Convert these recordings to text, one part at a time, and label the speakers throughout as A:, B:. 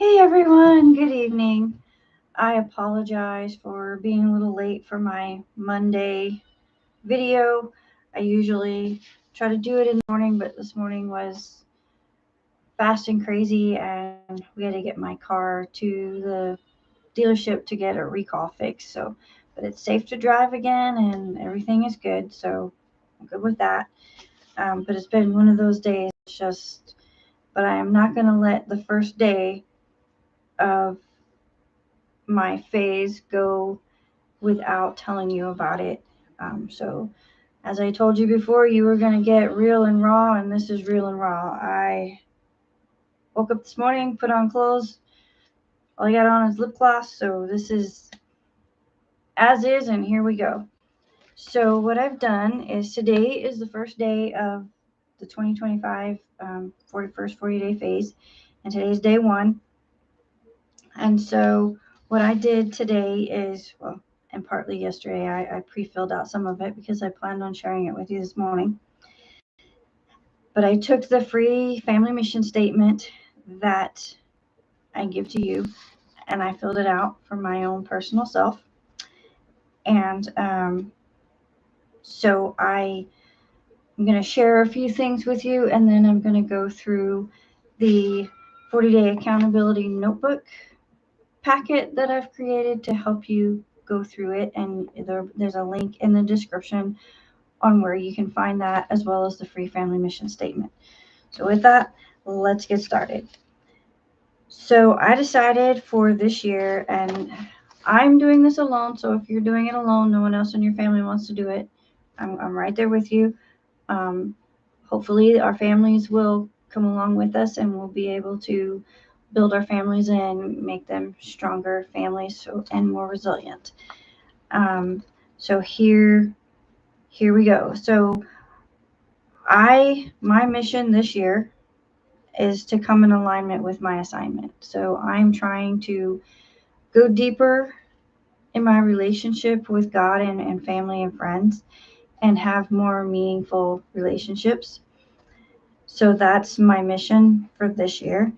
A: Hey everyone, good evening. I apologize for being a little late for my Monday video. I usually try to do it in the morning, but this morning was fast and crazy, and we had to get my car to the dealership to get a recall fixed. But it's safe to drive again, and everything is good, so I'm good with that. But it's been one of those days, but I am not going to let the first day of my phase go without telling you about it. So, as I told you before, you were going to get real and raw, and this is real and raw. I woke up this morning, put on clothes. All I got on is lip gloss, so this is as is, and here we go. So, what I've done is today is the first day of the 2025 first 40 day phase, and today's day one. And so, what I did today is, well, and partly yesterday, I pre-filled out some of it because I planned on sharing it with you this morning. But I took the free family mission statement that I give to you, and I filled it out for my own personal self. And so I'm going to share a few things with you, and then I'm going to go through the 40-day accountability notebook packet that I've created to help you go through it. And there's a link in the description on where you can find that, as well as the free family mission statement. So with that, let's get started. So I decided for this year, and I'm doing this alone, so if you're doing it alone, no one else in your family wants to do it, I'm right there with you. Hopefully our families will come along with us, and we'll be able to build our families and make them stronger families and more resilient. So here we go. So my mission this year is to come in alignment with my assignment. So I'm trying to go deeper in my relationship with God and family and friends, and have more meaningful relationships. So that's my mission for this year.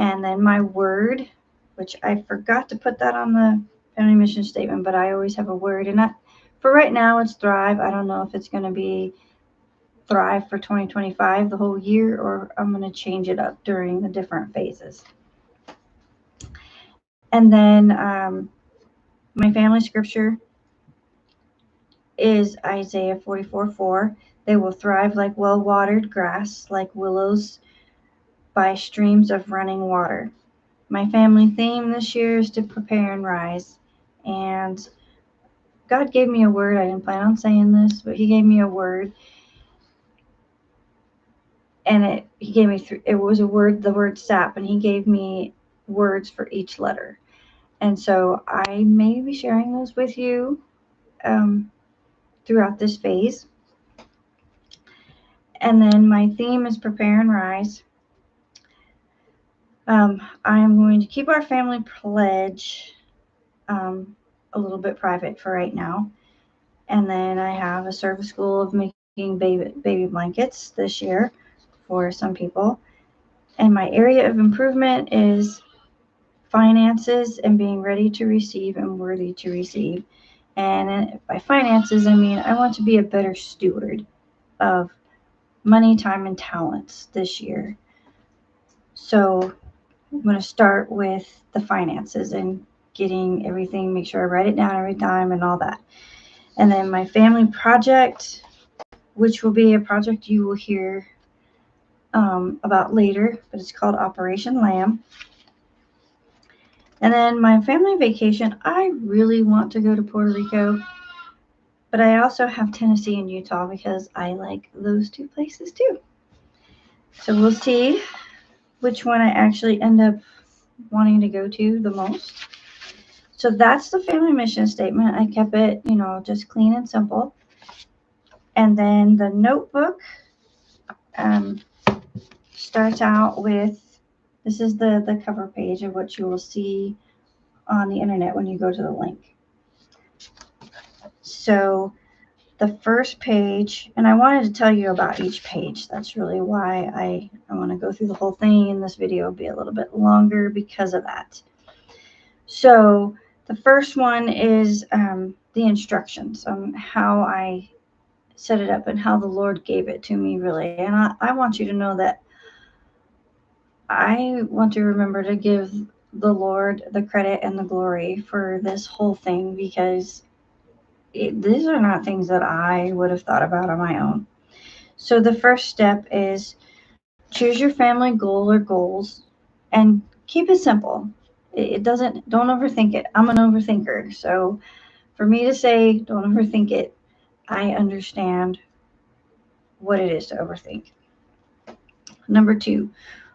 A: And then my word, which I forgot to put that on the family mission statement, but I always have a word. And for right now, it's thrive. I don't know if it's going to be thrive for 2025, the whole year, or I'm going to change it up during the different phases. And then my family scripture is Isaiah 44:4. They will thrive like well-watered grass, like willows by streams of running water. My family theme this year is to prepare and rise. And God gave me a word. I didn't plan on saying this, but He gave me a word. And He gave me it was a word, the word sap, and He gave me words for each letter. And so I may be sharing those with you throughout this phase. And then my theme is prepare and rise. I am going to keep our family pledge a little bit private for right now. And then I have a service goal of making baby blankets this year for some people. And my area of improvement is finances and being ready to receive and worthy to receive. And by finances, I mean I want to be a better steward of money, time, and talents this year. So I'm going to start with the finances and getting everything, make sure I write it down every time and all that. And then my family project, which will be a project you will hear about later, but it's called Operation Lamb. And then my family vacation, I really want to go to Puerto Rico, but I also have Tennessee and Utah because I like those two places too. So we'll see which one I actually end up wanting to go to the most. So that's the family mission statement. I kept it, just clean and simple. And then the notebook starts out with, this is the cover page of what you will see on the internet when you go to the link. So the first page, and I wanted to tell you about each page. That's really why I want to go through the whole thing, and this video will be a little bit longer because of that. So the first one is the instructions on how I set it up and how the Lord gave it to me, really. And I want you to know that I want to remember to give the Lord the credit and the glory for this whole thing, because these are not things that I would have thought about on my own. So the first step is choose your family goal or goals and keep it simple. Don't overthink it. I'm an overthinker. So for me to say, don't overthink it, I understand what it is to overthink. Number 2,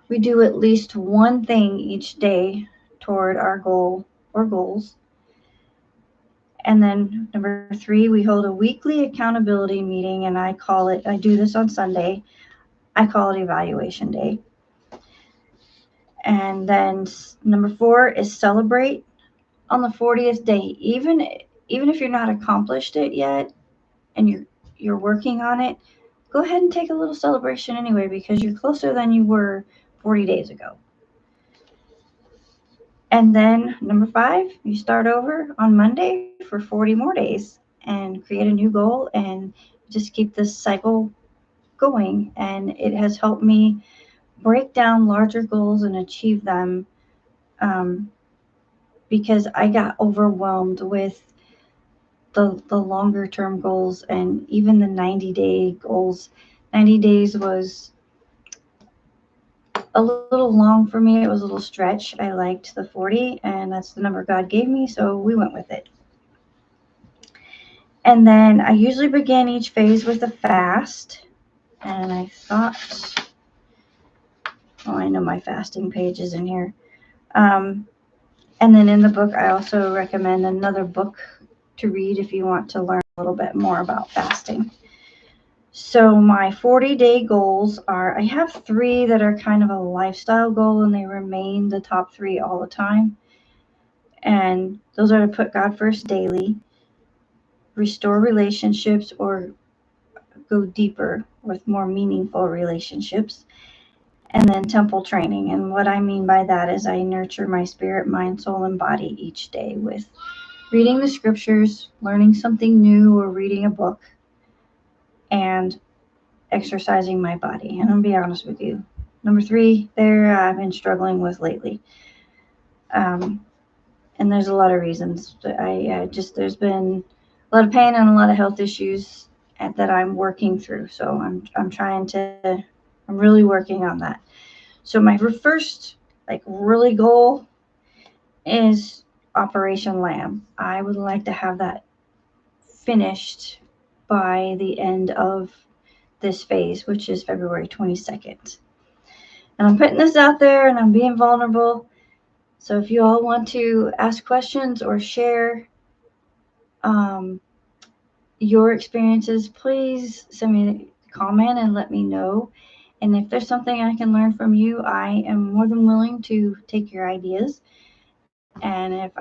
A: we do at least one thing each day toward our goal or goals. And then number 3, we hold a weekly accountability meeting, and I do this on Sunday. I call it evaluation day. And then number 4 is celebrate on the 40th day. Even if you're not accomplished it yet and you're working on it, go ahead and take a little celebration anyway, because you're closer than you were 40 days ago. And then number 5, you start over on Monday for 40 more days and create a new goal, and just keep this cycle going. And it has helped me break down larger goals and achieve them, because I got overwhelmed with the longer term goals and even the 90-day goals. 90 days was a little long for me. It was a little stretch. I liked the 40, and that's the number God gave me, so we went with it. And then I usually begin each phase with a fast. And I thought, I know my fasting page is in here. And then in the book, I also recommend another book to read if you want to learn a little bit more about fasting. So my 40-day goals are, I have 3 that are kind of a lifestyle goal, and they remain the top 3 all the time. And those are to put God first daily, restore relationships or go deeper with more meaningful relationships, and then temple training. And what I mean by that is I nurture my spirit, mind, soul, and body each day with reading the scriptures, learning something new, or reading a book, and exercising my body. And I'll be honest with you, number 3 there, I've been struggling with lately. And there's a lot of reasons. There's been a lot of pain and a lot of health issues that I'm working through. So I'm really working on that. So my first really goal is Operation Lamb. I would like to have that finished by the end of this phase, which is February 22nd. And I'm putting this out there and I'm being vulnerable. So if you all want to ask questions or share your experiences, please send me a comment and let me know. And if there's something I can learn from you, I am more than willing to take your ideas. And if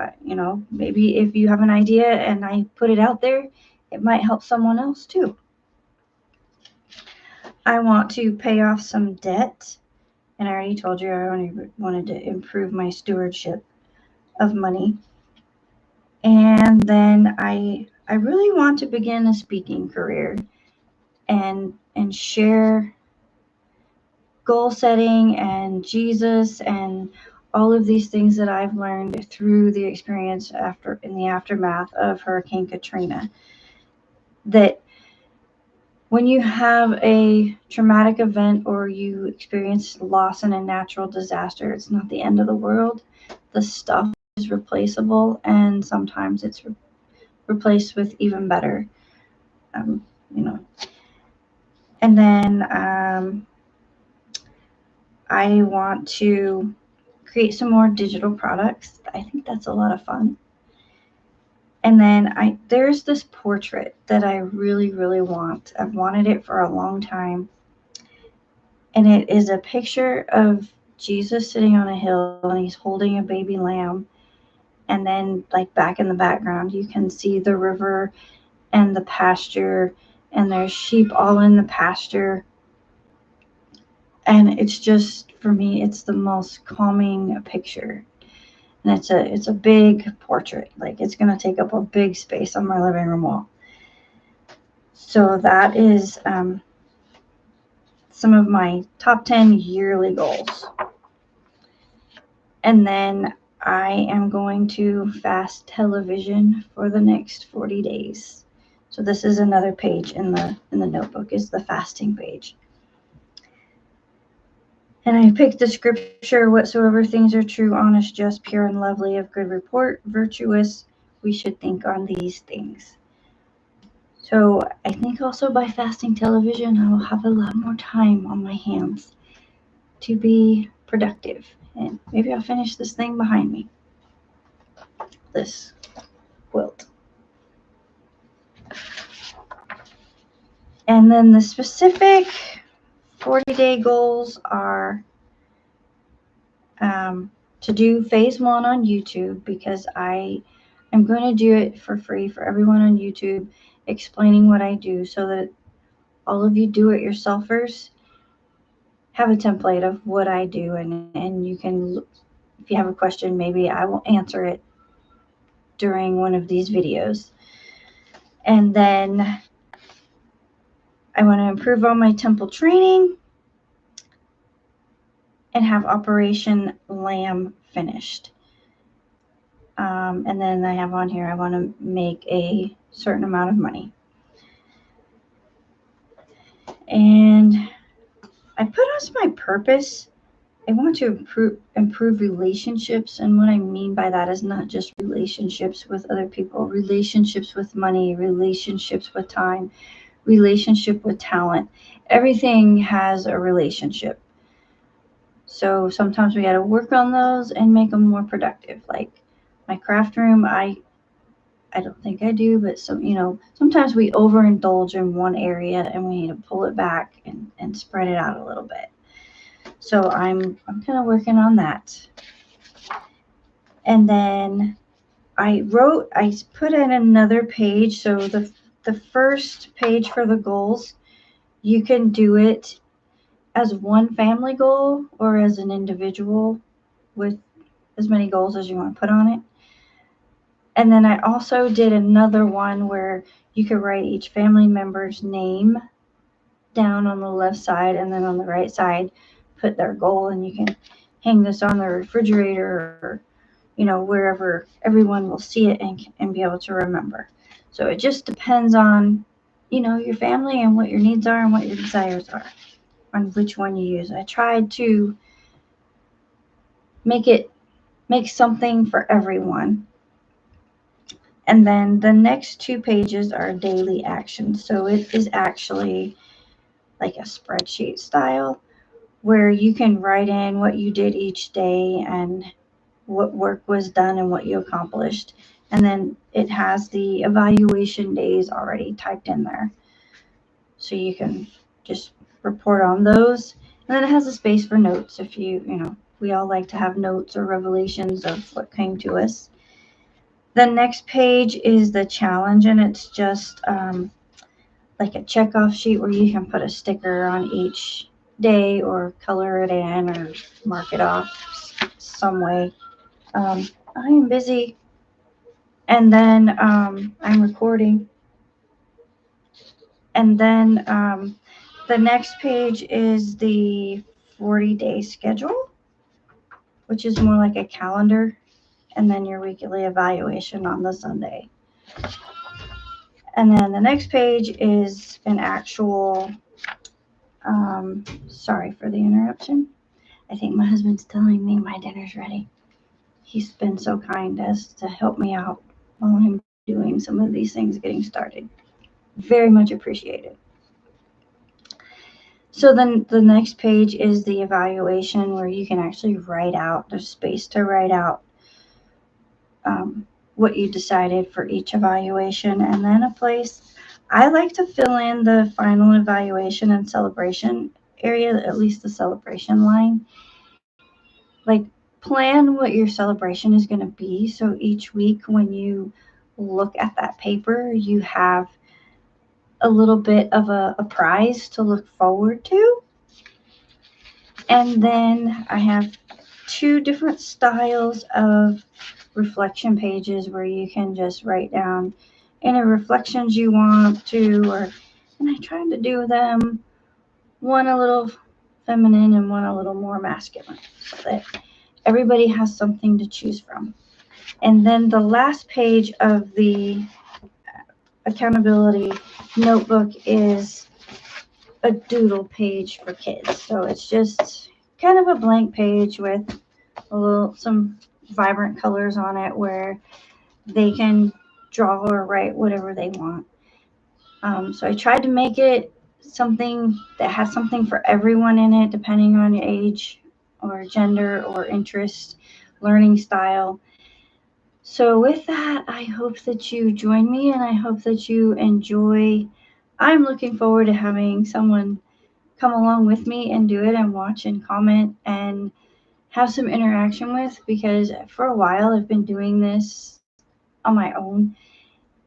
A: maybe if you have an idea and I put it out there, it might help someone else too. I want to pay off some debt. And I already told you I wanted to improve my stewardship of money. And then I really want to begin a speaking career and share goal setting and Jesus and all of these things that I've learned through the experience in the aftermath of Hurricane Katrina. That when you have a traumatic event or you experience loss in a natural disaster, it's not the end of the world. The stuff is replaceable, and sometimes it's replaced with even better. And then I want to create some more digital products. I think that's a lot of fun. And then there's this portrait that I really, really want. I've wanted it for a long time. And it is a picture of Jesus sitting on a hill, and he's holding a baby lamb. And then back in the background, you can see the river and the pasture, and there's sheep all in the pasture. And it's just, for me, it's the most calming picture. And it's a big portrait. Like, it's going to take up a big space on my living room wall. So that is some of my top 10 yearly goals. And then I am going to fast television for the next 40 days. So this is another page in the notebook, is the fasting page. And I picked the scripture, whatsoever things are true, honest, just, pure, and lovely, of good report, virtuous, we should think on these things. So I think also by fasting television, I will have a lot more time on my hands to be productive. And maybe I'll finish this thing behind me, this quilt. And then the specific 40-day goals are to do phase 1 on YouTube, because I am going to do it for free for everyone on YouTube, explaining what I do, so that all of you do-it-yourselfers have a template of what I do, and you can, if you have a question, maybe I will answer it during one of these videos. And then I want to improve on my temple training and have Operation Lamb finished. And then I have on here, I want to make a certain amount of money. And I put as my purpose, I want to improve relationships. And what I mean by that is not just relationships with other people, relationships with money, relationships with time, relationship with talent. Everything has a relationship. So sometimes we got to work on those and make them more productive. Like my craft room, I don't think I do, but sometimes we overindulge in one area and we need to pull it back and spread it out a little bit. So I'm kind of working on that. And then I put in another page. So the first page for the goals, you can do it as one family goal or as an individual with as many goals as you want to put on it. And then I also did another one where you could write each family member's name down on the left side, and then on the right side put their goal, and you can hang this on the refrigerator or wherever everyone will see it and be able to remember. So it just depends on your family and what your needs are and what your desires are on which one you use. I tried to make something for everyone. And then the next 2 pages are daily actions. So it is actually like a spreadsheet style where you can write in what you did each day and what work was done and what you accomplished. And then it has the evaluation days already typed in there. So you can just report on those. And then it has a space for notes if we all like to have notes or revelations of what came to us. The next page is the challenge, and it's just like a checkoff sheet where you can put a sticker on each day or color it in or mark it off some way. I am busy, and then I'm recording. And then the next page is the 40-day schedule, which is more like a calendar, and then your weekly evaluation on the Sunday. And then the next page is an actual, sorry for the interruption. I think my husband's telling me my dinner's ready. He's been so kind as to help me out while I'm doing some of these things getting started. Very much appreciated. So then the next page is the evaluation where you can actually write out, there's space to write out what you decided for each evaluation, and then a place. I like to fill in the final evaluation and celebration area, at least the celebration line. Like, plan what your celebration is going to be. So each week when you look at that paper, you have a little bit of a prize to look forward to. And then I have 2 different styles of reflection pages where you can just write down any reflections you want to, and I tried to do them one a little feminine and one a little more masculine so that everybody has something to choose from. And then the last page of the accountability notebook is a doodle page for kids. So it's just kind of a blank page with some vibrant colors on it where they can draw or write whatever they want. So I tried to make it something that has something for everyone in it, depending on your age or gender or interest, learning style. So with that, I hope that you join me and I hope that you enjoy. I'm looking forward to having someone come along with me and do it and watch and comment and have some interaction with, because for a while I've been doing this on my own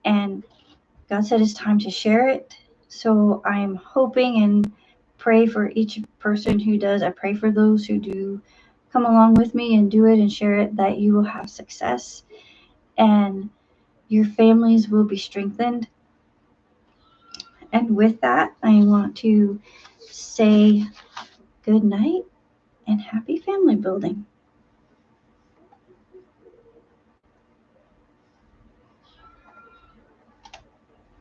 A: and God said it's time to share it. So I'm hoping and pray for each person who does. I pray for those who do come along with me and do it and share it, that you will have success and your families will be strengthened. And with that, I want to say good night and happy family building.